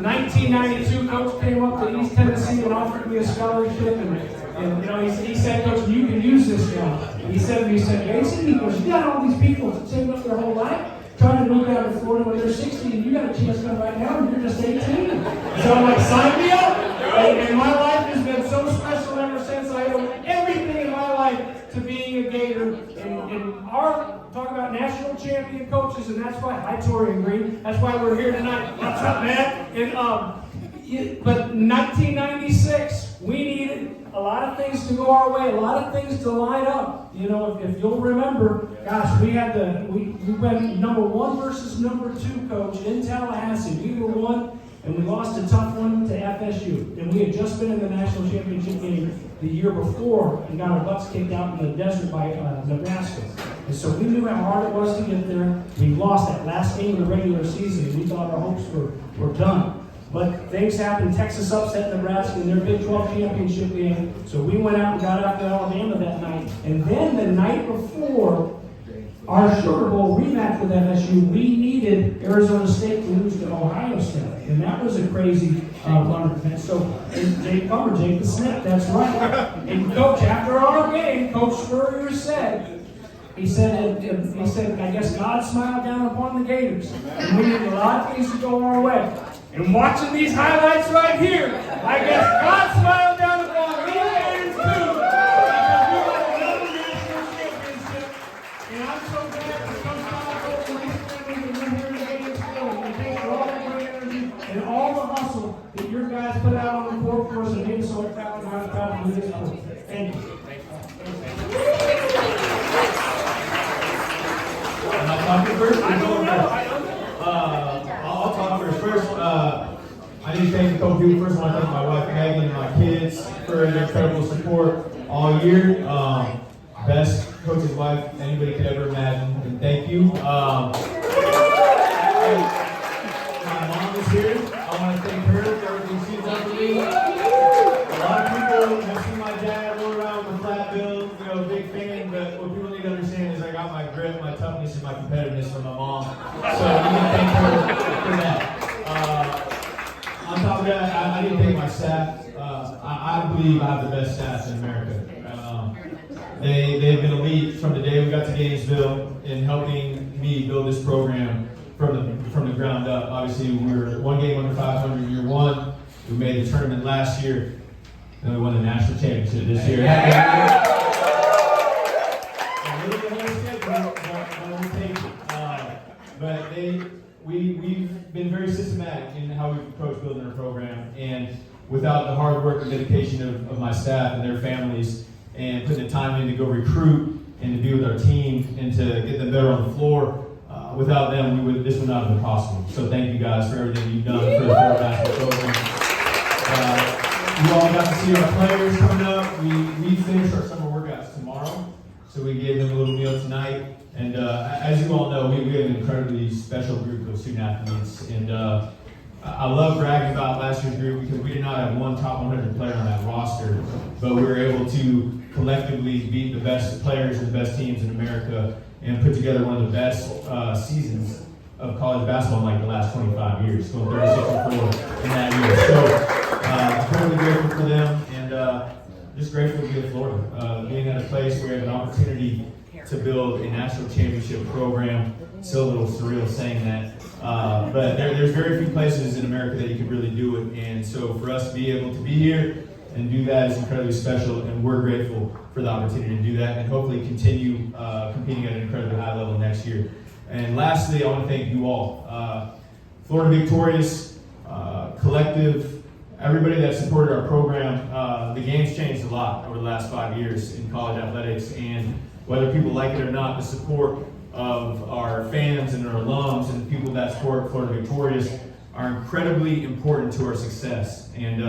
1992, Coach came up to East Tennessee and offered me a scholarship, and you know, he said, Coach, you can use this guy. He said to me, Jason, he goes, you got all these people that saved up their whole life trying to move down to Florida when they're 16, and you got a chance to come right now, and you're just 18. So I'm like, sign me up. And my life has been so special ever since. I owe everything in my life to being a Gator. And our talk about national champion coaches, and that's why, hi Tori and Green, that's why we're here tonight. What's up, man? And, but 1996, we needed a lot of things to go our way, a lot of things to line up. You know, if you'll remember, gosh, we went number 1 versus number 2 coach in Tallahassee. We were 1, and we lost a tough one to FSU. And we had just been in the national championship game the year before and got our butts kicked out in the desert by Nebraska. And so we knew how hard it was to get there. We lost that last game of the regular season, and we thought our hopes were done. But things happened. Texas upset Nebraska in their Big 12 championship game. So we went out and got after Alabama that night. And then the night before our Sugar Bowl rematch with FSU, we needed Arizona State to lose to Ohio State. And that was a crazy run of events. So Jake the Snap, that's right. And Coach, after our game, Coach Spurrier said, He said, I guess God smiled down upon the Gators. And we needed a lot of things to go our way. And watching these highlights right here, I guess God smiled down upon the Gators too. Because we won another national championship. And I'm so glad that Coach Todd Golden and his family have been here in Gainesville. And thanks for all the great energy and all the hustle that your guys put out on the court for us and made us so proud and I'm proud to do this court. Thank you. Am I talking first? I don't know. I'll talk first. First, I need to thank a couple people. First, I want to thank my wife Maggie and my kids for their incredible support all year. Best coach's wife anybody could ever imagine, and thank you. My mom is here. I want to thank her for everything she's done for me. A lot of people have seen my dad roll around with a flat bill, you know, big fan, but what people need to understand is I got my grit, my toughness, and my competitiveness from my mom. So I need to thank her for that. On top of that, I need to thank my staff. I believe I have the best staff in America. They've been elite from the day we got to Gainesville in helping me build this program from the ground up. Obviously, we were 1 game under 500 year 1. We made the tournament last year, and we won the national championship this year. A little bit of a schedule, but we'll take it. But we've been very systematic in how we've approached building our program, and without the hard work and dedication of my staff and their families, and putting the time in to go recruit and to be with our team and to get them better on the floor, without them, this would not have been possible. So thank you guys for everything you've done for the Florida basketball program. You all got to see our players coming up. We finished our summer workouts tomorrow, so we gave them a little meal tonight. And as you all know, we have an incredibly special group of student athletes. And I love bragging about last year's group because we did not have one top 100 player on that roster, but we were able to collectively beat the best players and the best teams in America and put together one of the best seasons of college basketball in like the last 25 years, going 36-4 in that year. So incredibly grateful for them, and just grateful to be in Florida. Being at a place where we have an opportunity to build a national championship program. Still a little surreal saying that, but there's very few places in America that you can really do it, and so for us to be able to be here and do that is incredibly special, and we're grateful for the opportunity to do that and hopefully continue competing at an incredibly high level next year. And lastly, I want to thank you all. Florida Victorious, Collective, everybody that supported our program. The game's changed a lot over the last 5 years in college athletics, and whether people like it or not, the support of our fans and our alums and people that support Florida Victorious are incredibly important to our success. And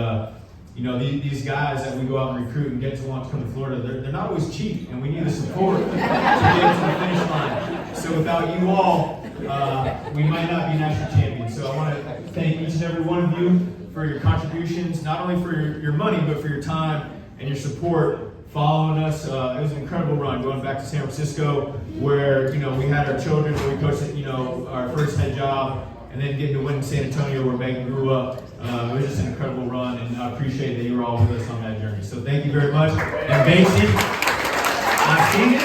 you know, these guys that we go out and recruit and get to want to come to Florida, they're not always cheap, and we need the support to get to the finish line. So without you all, we might not be national champions. So I want to thank each and every one of you for your contributions, not only for your money, but for your time and your support following us. It was an incredible run going back to San Francisco, where we had our children, where we coached our first head job. and then getting to win in San Antonio where Megan grew up. It was just an incredible run, and I appreciate that you were all with us on that journey. So thank you very much. And Mason, I've seen it.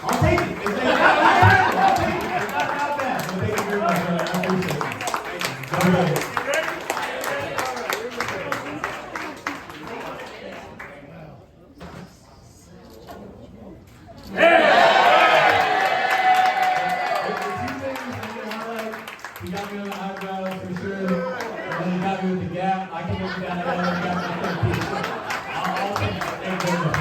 I'll take it. I'll take it. It's not bad. So thank you very much. I appreciate it. Go ahead. He got me on the eyebrows for sure. And then he got me with the gap. I can look at that. I'll take it. Thank you very much.